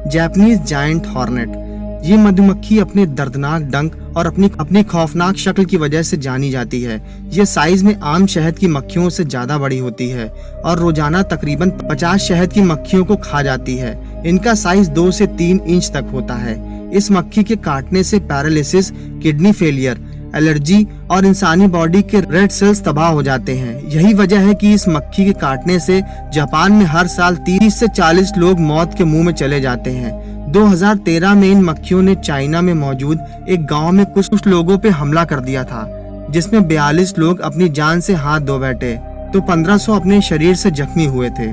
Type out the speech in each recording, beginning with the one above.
Japanese giant hornet. ये मधुमक्खी अपने दर्दनाक डंक और अपनी खौफनाक शक्ल की वजह से जानी जाती है। ये साइज में आम शहद की मक्खियों से ज्यादा बड़ी होती है और रोजाना तकरीबन 50 शहद की मक्खियों को खा जाती है। इनका साइज 2 से 3 इंच तक होता है। इस मक्खी के काटने से पैरालिसिस, किडनी फेलियर, एलर्जी और इंसानी बॉडी के रेड सेल्स तबाह हो जाते हैं। यही वजह है कि इस मक्खी के काटने से जापान में हर साल 30 से 40 लोग मौत के मुंह में चले जाते हैं। 2013 में इन मक्खियों ने चाइना में मौजूद एक गांव में कुछ लोगों पे हमला कर दिया था, जिसमें 42 लोग अपनी जान से हाथ धो बैठे तो 1500 अपने शरीर से जख्मी हुए थे।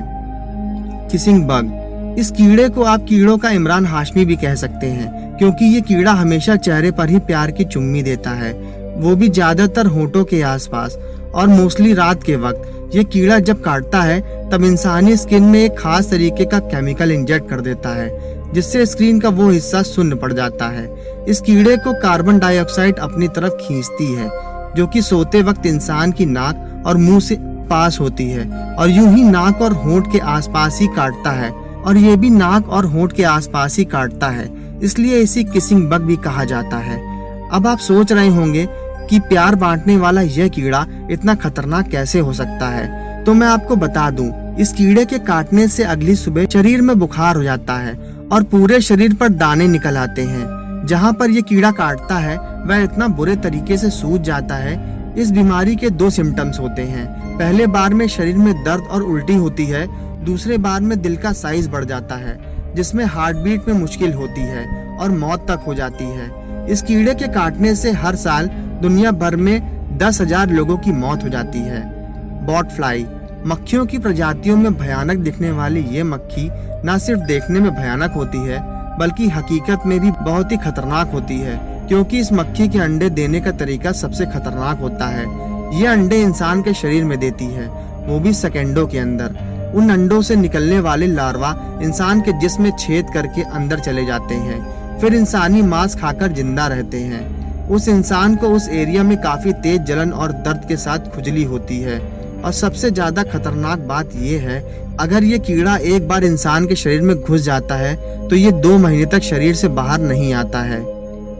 Kissing bug. इस कीड़े को आप कीड़ों का इमरान हाशमी भी कह सकते हैं, क्योंकि ये कीड़ा हमेशा चेहरे पर ही प्यार की चुम्मी देता है, वो भी ज्यादातर होठों के आसपास, और मोस्टली रात के वक्त। ये कीड़ा जब काटता है तब इंसानी स्किन में एक खास तरीके का केमिकल इंजेक्ट कर देता है, जिससे स्क्रीन का वो हिस्सा शून्य पड़ जाता है। इस कीड़े को कार्बन डाइऑक्साइड अपनी तरफ खींचती है, जो कि सोते वक्त इंसान की नाक और मुंह से पास होती है, और यूं ही नाक और होंठ के आसपास ही काटता है, और ये भी नाक और होंठ के आसपास ही काटता है, इसलिए इसे किसिंग बग भी कहा जाता है। अब आप सोच रहे होंगे कि प्यार बांटने वाला यह कीड़ा इतना खतरनाक कैसे हो सकता है, तो मैं आपको बता दूं, इस कीड़े के काटने से अगली सुबह शरीर में बुखार हो जाता है और पूरे शरीर पर दाने निकल आते हैं। जहां पर ये कीड़ा काटता है वह इतना बुरे तरीके से सूज जाता है। इस बीमारी के 2 सिम्टम्स होते हैं। पहले बार में शरीर में दर्द और उल्टी होती है, दूसरे बार में दिल का साइज बढ़ जाता है, जिसमें हार्ट बीट में मुश्किल होती है और मौत तक हो जाती है। इस कीड़े के काटने से हर साल दुनिया भर में 10,000 लोगों की मौत हो जाती है। Bot fly. मक्खियों की प्रजातियों में भयानक दिखने वाली ये मक्खी न सिर्फ देखने में भयानक होती है, बल्कि हकीकत में भी बहुत ही खतरनाक होती है, क्योंकि इस मक्खी के अंडे देने का तरीका सबसे खतरनाक होता है। ये अंडे इंसान के शरीर में देती है, वो भी सेकेंडों के अंदर। उन अंडों से निकलने वाले लार्वा इंसान के जिस्म में छेद करके अंदर चले जाते हैं, फिर इंसानी मांस खाकर जिंदा रहते हैं। उस इंसान को उस एरिया में काफी तेज जलन और दर्द के साथ खुजली होती है। और सबसे ज्यादा खतरनाक बात यह है, अगर ये कीड़ा एक बार इंसान के शरीर में घुस जाता है तो ये 2 महीने तक शरीर से बाहर नहीं आता है।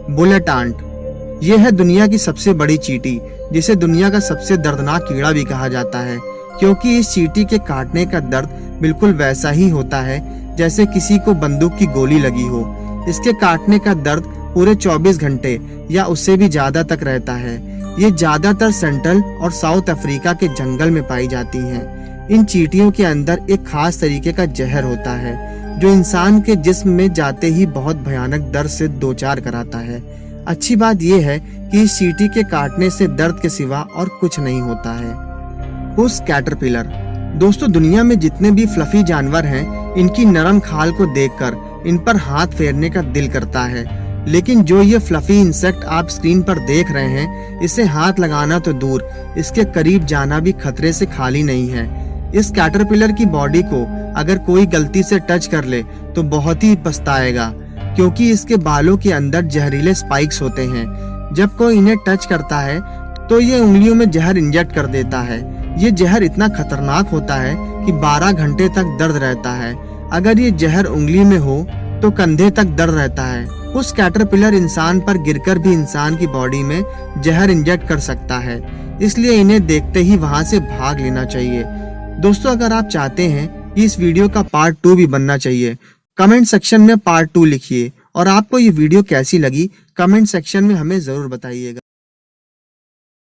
Bullet ant. ये है दुनिया की सबसे बड़ी चींटी, जिसे दुनिया का सबसे दर्दनाक कीड़ा भी कहा जाता है, क्योंकि इस चींटी के काटने का दर्द बिल्कुल वैसा ही होता है जैसे किसी को बंदूक की गोली लगी हो। इसके काटने का दर्द पूरे 24 घंटे या उससे भी ज्यादा तक रहता है। ये ज्यादातर सेंट्रल और साउथ अफ्रीका के जंगल में पाई जाती हैं। इन चींटियों के अंदर एक खास तरीके का जहर होता है, जो इंसान के जिस्म में जाते ही बहुत भयानक दर्द से दो चार कराता है। अच्छी बात यह है कि इस चींटी के काटने से दर्द के सिवा और कुछ नहीं होता है। पुस कैटरपिलर। दोस्तों, दुनिया में जितने भी फ्लफी जानवर हैं, इनकी नरम खाल को देखकर इन पर हाथ फेरने का दिल करता है। लेकिन जो ये फ्लफी इंसेक्ट आप स्क्रीन पर देख रहे हैं, इसे हाथ लगाना तो दूर, इसके करीब जाना भी खतरे से खाली नहीं है। इस कैटरपिलर की बॉडी को अगर कोई गलती से टच कर ले तो बहुत ही पछताएगा, क्योंकि इसके बालों के अंदर जहरीले स्पाइक्स होते हैं। जब कोई इन्हें टच करता है तो ये उंगलियों में जहर इंजेक्ट कर देता है। ये जहर इतना खतरनाक होता है कि 12 घंटे तक दर्द रहता है। अगर ये जहर उंगली में हो तो कंधे तक दर्द रहता है। उस कैटरपिलर इंसान पर गिरकर भी इंसान की बॉडी में जहर इंजेक्ट कर सकता है, इसलिए इन्हें देखते ही वहां से भाग लेना चाहिए। दोस्तों, अगर आप चाहते हैं कि इस वीडियो का पार्ट 2 भी बनना चाहिए, कमेंट सेक्शन में पार्ट 2 लिखिए। और आपको ये वीडियो कैसी लगी कमेंट सेक्शन में हमें जरूर बताइएगा।